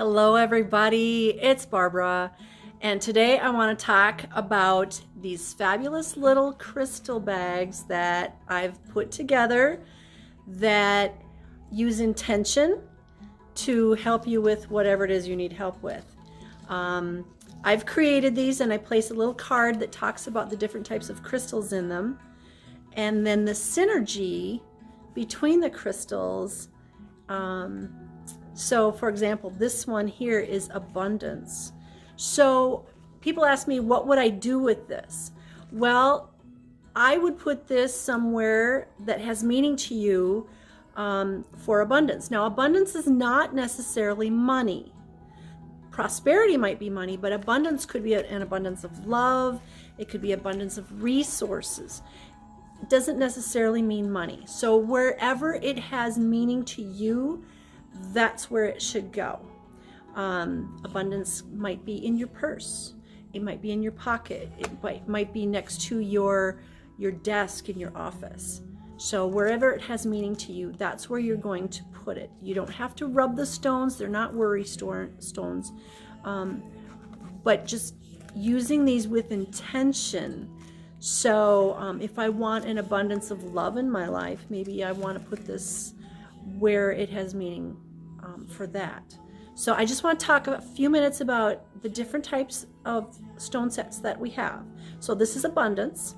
Hello everybody, it's Barbara, and today I want to talk about these fabulous little crystal bags that I've put together that use intention to help you with whatever it is you need help with. I've created these and I place a little card that talks about the different types of crystals in them, and then the synergy between the crystals. So for example, this one here is abundance. So people ask me, what would I do with this? Well, I would put this somewhere that has meaning to you for abundance. Now, abundance is not necessarily money. Prosperity might be money, but abundance could be an abundance of love. It could be abundance of resources. It doesn't necessarily mean money. So wherever it has meaning to you, that's where it should go. Abundance might be in your purse. It might be in your pocket. It might be next to your desk in your office. So wherever it has meaning to you, that's where you're going to put it. You don't have to rub the stones. They're not worry stones. But just using these with intention. So if I want an abundance of love in my life, maybe I want to put this where it has meaning for that. So I just want to talk a few minutes about the different types of stone sets that we have. So this is abundance.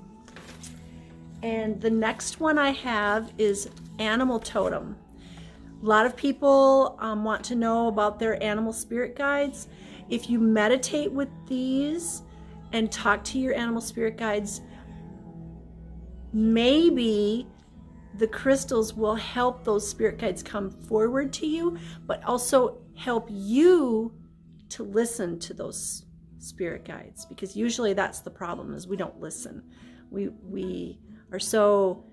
And the next one I have is animal totem. A lot of people want to know about their animal spirit guides. If you meditate with these and talk to your animal spirit guides, maybe the crystals will help those spirit guides come forward to you, but also help you to listen to those spirit guides, because usually that's the problem, is we don't listen. We are so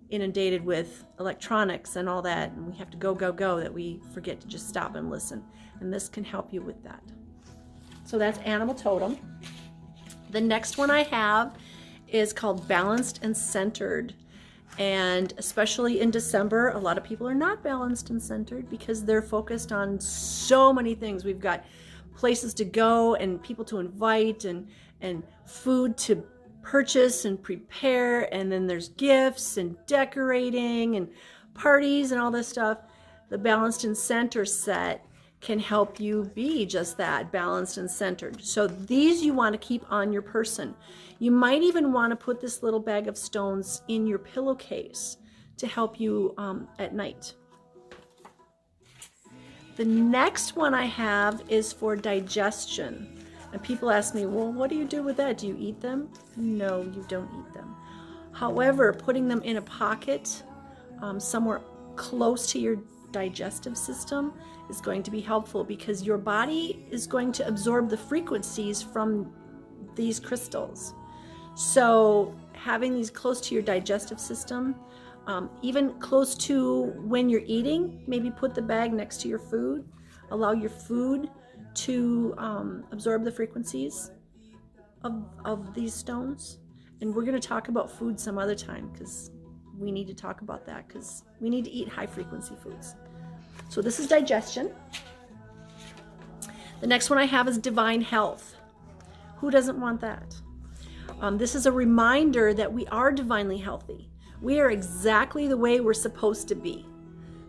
inundated with electronics and all that, and we have to go that we forget to just stop and listen. And this can help you with that. So that's animal totem. The next one I have is called balanced and centered. And especially in December, a lot of people are not balanced and centered because they're focused on so many things. We've got places to go and people to invite and food to purchase and prepare, and then there's gifts and decorating and parties and all this stuff. The balanced and center set can help you be just that, balanced and centered. So these you want to keep on your person. You might even want to put this little bag of stones in your pillowcase to help you at night. The next one I have is for digestion. And people ask me, well, what do you do with that? Do you eat them? No, you don't eat them. However, putting them in a pocket somewhere close to your digestive system is going to be helpful, because your body is going to absorb the frequencies from these crystals. So having these close to your digestive system, even close to when you're eating, maybe put the bag next to your food. Allow your food to absorb the frequencies of these stones. And we're going to talk about food some other time, because we need to talk about that, because we need to eat high frequency foods. So this is digestion. The next one I have is divine health. Who doesn't want that? This is a reminder that we are divinely healthy. We are exactly the way we're supposed to be.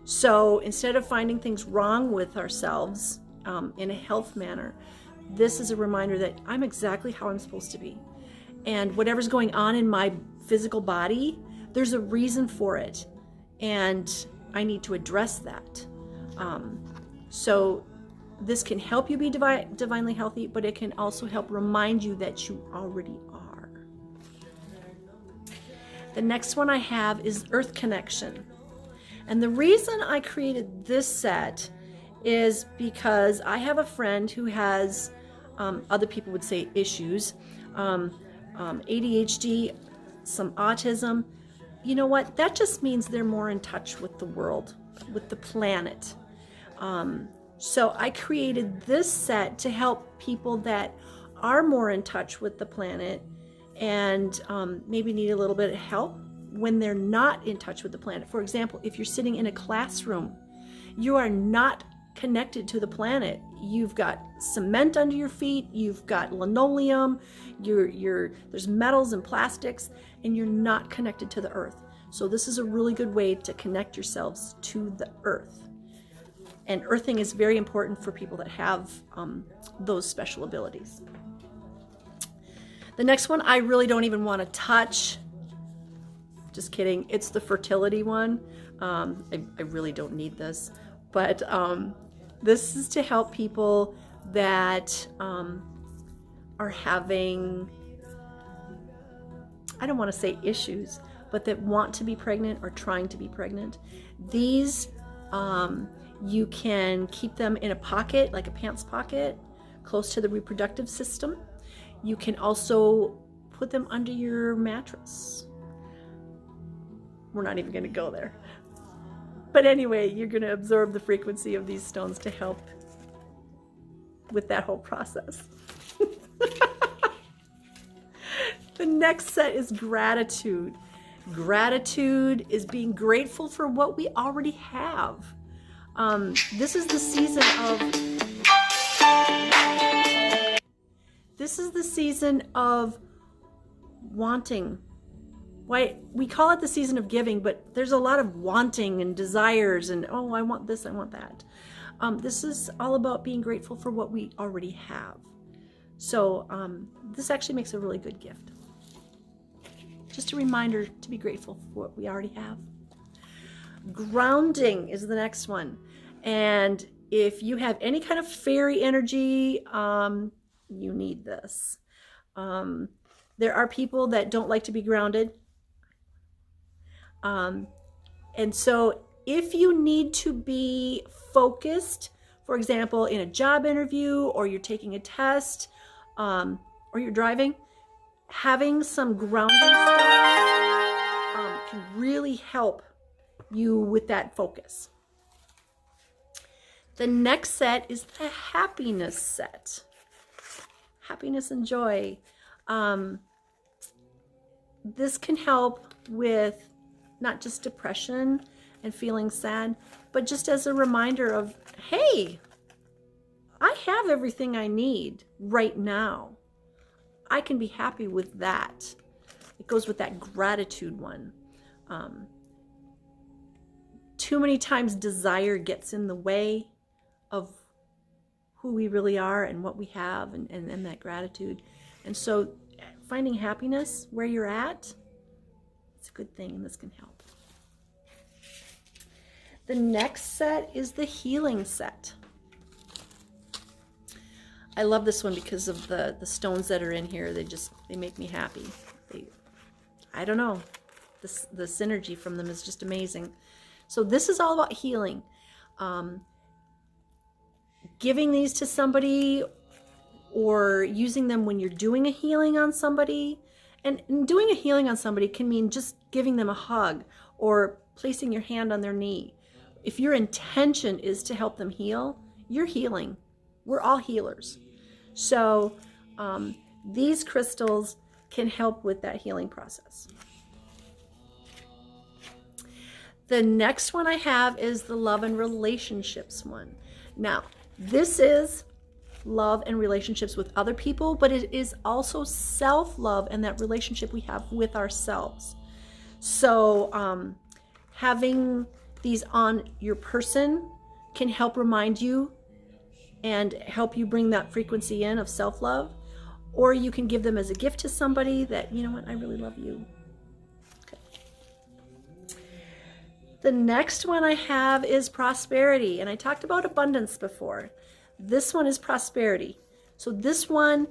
So instead of finding things wrong with ourselves in a health manner, this is a reminder that I'm exactly how I'm supposed to be. And whatever's going on in my physical body, there's a reason for it. And I need to address that. So this can help you be divinely healthy, but it can also help remind you that you already are. The next one I have is Earth Connection. And the reason I created this set is because I have a friend who has, other people would say issues, ADHD, some autism. You know what? That just means they're more in touch with the world, with the planet. So I created this set to help people that are more in touch with the planet and maybe need a little bit of help when they're not in touch with the planet. For example, if you're sitting in a classroom, you are not connected to the planet. You've got cement under your feet, you've got linoleum, there's metals and plastics, and you're not connected to the earth. So this is a really good way to connect yourselves to the earth. And earthing is very important for people that have those special abilities. The next one I really don't even want to touch. Just kidding. It's the fertility one. I really don't need this. But this is to help people that are having, I don't want to say issues, but that want to be pregnant or trying to be pregnant. These, you can keep them in a pocket, like a pants pocket, close to the reproductive system. You can also put them under your mattress. We're not even going to go there. But anyway, you're going to absorb the frequency of these stones to help with that whole process. The next set is gratitude. Gratitude is being grateful for what we already have. This is the season of wanting. Why we call it the season of giving, but there's a lot of wanting and desires and, oh, I want this, I want that. This is all about being grateful for what we already have. So this actually makes a really good gift. Just a reminder to be grateful for what we already have. Grounding is the next one. And if you have any kind of fairy energy, you need this. There are people that don't like to be grounded. And so if you need to be focused, for example, in a job interview, or you're taking a test, or you're driving, having some grounding stones can really help you with that focus. The next set is the happiness set. Happiness and joy. This can help with not just depression and feeling sad, but just as a reminder of, hey, I have everything I need right now. I can be happy with that. It goes with that gratitude one. Too many times desire gets in the way of who we really are and what we have, and that gratitude. And so finding happiness where you're at, it's a good thing, and this can help. The next set is the healing set. I love this one because of the stones that are in here. They make me happy. I don't know. The synergy from them is just amazing. So this is all about healing. Giving these to somebody or using them when you're doing a healing on somebody. And doing a healing on somebody can mean just giving them a hug or placing your hand on their knee. If your intention is to help them heal, you're healing. We're all healers. So these crystals can help with that healing process. The next one I have is the love and relationships one. Now, this is love and relationships with other people, but it is also self-love and that relationship we have with ourselves. So having these on your person can help remind you and help you bring that frequency in of self-love, or you can give them as a gift to somebody that, you know what, I really love you. Okay. The next one I have is prosperity, and I talked about abundance before. This one is prosperity. So this one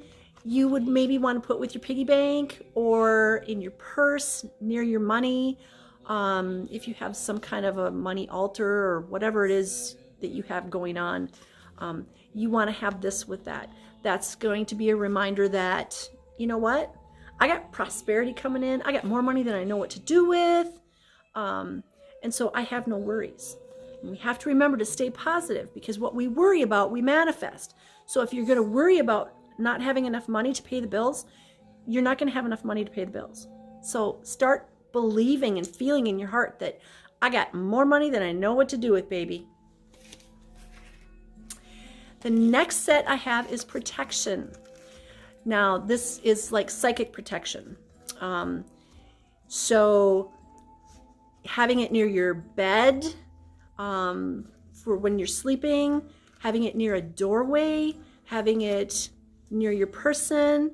you would maybe want to put with your piggy bank or in your purse near your money. If you have some kind of a money altar or whatever it is that you have going on, you want to have this with that. That's going to be a reminder that, you know what? I got prosperity coming in. I got more money than I know what to do with. And so I have no worries. And we have to remember to stay positive, because what we worry about, we manifest. So if you're going to worry about not having enough money to pay the bills, you're not going to have enough money to pay the bills. So start believing and feeling in your heart that I got more money than I know what to do with, baby. The next set I have is protection. Now, this is like psychic protection. So having it near your bed for when you're sleeping, having it near a doorway, having it near your person,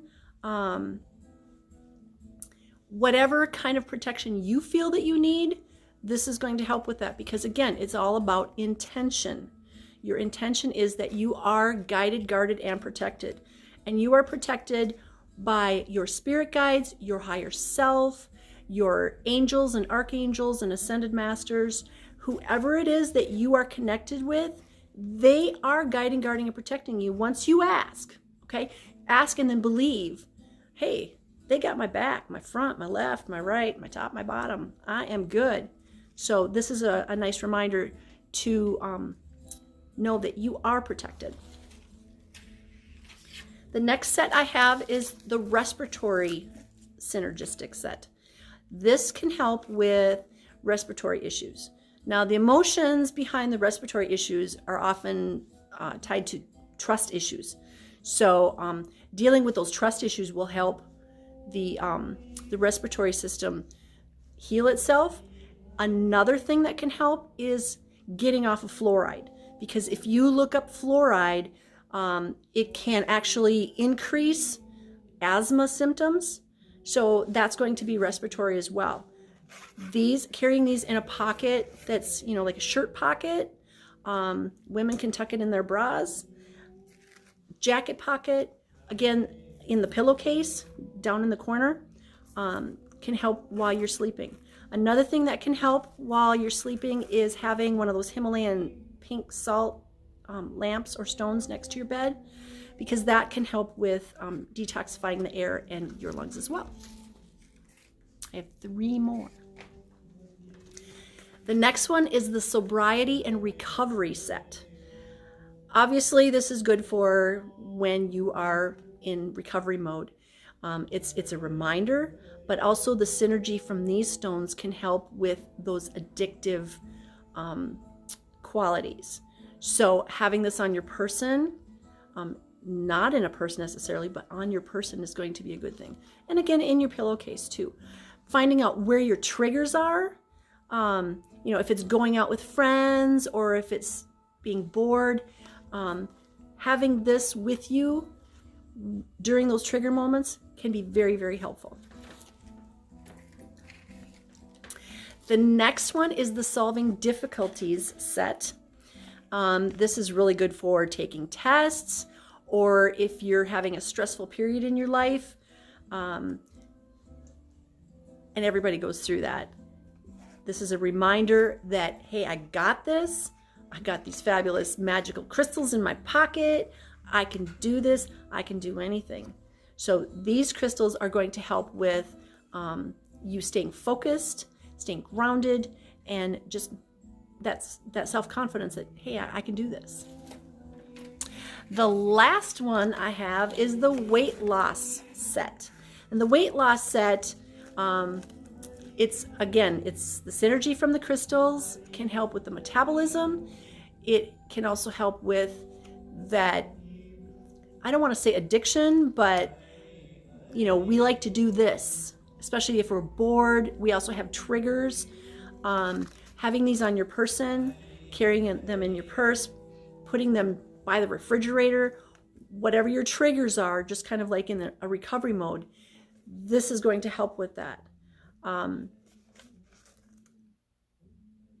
whatever kind of protection you feel that you need, this is going to help with that, because again, it's all about intention. Your intention is that you are guided, guarded, and protected. And you are protected by your spirit guides, your higher self, your angels and archangels and ascended masters. Whoever it is that you are connected with, they are guiding, guarding, and protecting you once you ask. Okay? Ask and then believe, hey, they got my back, my front, my left, my right, my top, my bottom. I am good. So this is a nice reminder to know that you are protected. The next set I have is the respiratory synergistic set. This can help with respiratory issues. Now, the emotions behind the respiratory issues are often tied to trust issues. So dealing with those trust issues will help the respiratory system heal itself. Another thing that can help is getting off of fluoride, because if you look up fluoride, it can actually increase asthma symptoms. So that's going to be respiratory as well. Carrying these in a pocket that's, like a shirt pocket. Women can tuck it in their bras. Jacket pocket, again, in the pillowcase, down in the corner, can help while you're sleeping. Another thing that can help while you're sleeping is having one of those Himalayan pink salt lamps or stones next to your bed, because that can help with detoxifying the air and your lungs as well. I have 3 more. The next one is the sobriety and recovery set. Obviously, this is good for when you are in recovery mode. It's a reminder, but also the synergy from these stones can help with those addictive qualities. So having this on your person, not in a purse necessarily, but on your person is going to be a good thing. And again, in your pillowcase too. Finding out where your triggers are, if it's going out with friends or if it's being bored, having this with you during those trigger moments can be very, very helpful. The next one is the solving difficulties set. This is really good for taking tests, or if you're having a stressful period in your life, and everybody goes through that. This is a reminder that, hey, I got this. I got these fabulous magical crystals in my pocket. I can do this. I can do anything. So these crystals are going to help with you staying focused, staying grounded, and just that self-confidence that, hey, I can do this. The last one I have is the weight loss set. And the weight loss set, it's the synergy from the crystals, can help with the metabolism. It can also help with that, I don't want to say addiction, but we like to do this, especially if we're bored. We also have triggers. Having these on your person, carrying them in your purse, putting them by the refrigerator, whatever your triggers are, just kind of like in a recovery mode, this is going to help with that.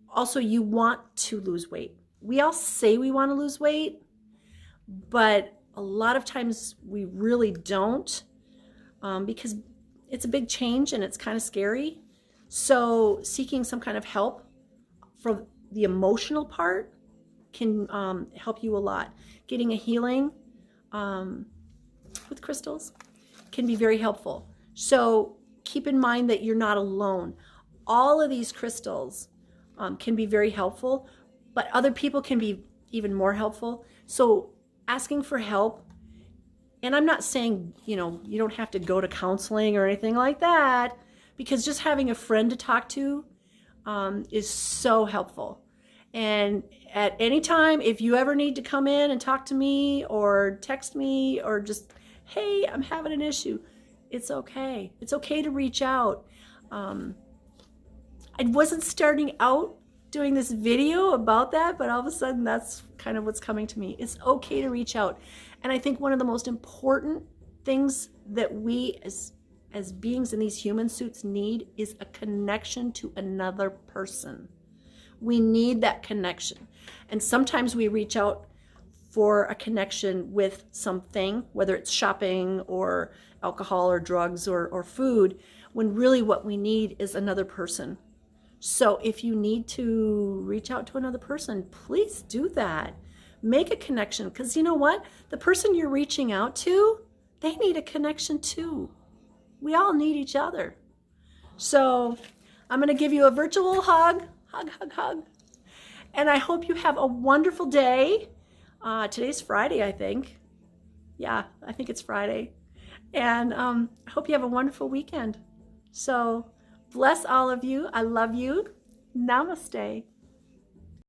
Also, you want to lose weight. We all say we want to lose weight, but a lot of times we really don't, because it's a big change and it's kind of scary. So seeking some kind of help from the emotional part can help you a lot. Getting a healing with crystals can be very helpful. So keep in mind that you're not alone. All of these crystals can be very helpful, but other people can be even more helpful. So asking for help, and I'm not saying, you don't have to go to counseling or anything like that, because just having a friend to talk to is so helpful. And at any time, if you ever need to come in and talk to me or text me or just, hey, I'm having an issue, it's okay. It's okay to reach out. I wasn't starting out doing this video about that, but all of a sudden that's kind of what's coming to me. It's okay to reach out. And I think one of the most important things that we as beings in these human suits need is a connection to another person. We need that connection. And sometimes we reach out for a connection with something, whether it's shopping or alcohol or drugs or food, when really what we need is another person. So if you need to reach out to another person, please do that. Make a connection, because you know what? The person you're reaching out to, they need a connection too. We all need each other. So I'm going to give you a virtual hug. Hug, hug, hug. And I hope you have a wonderful day. Today's Friday, I think. Yeah, I think it's Friday. And I hope you have a wonderful weekend. So bless all of you. I love you. Namaste.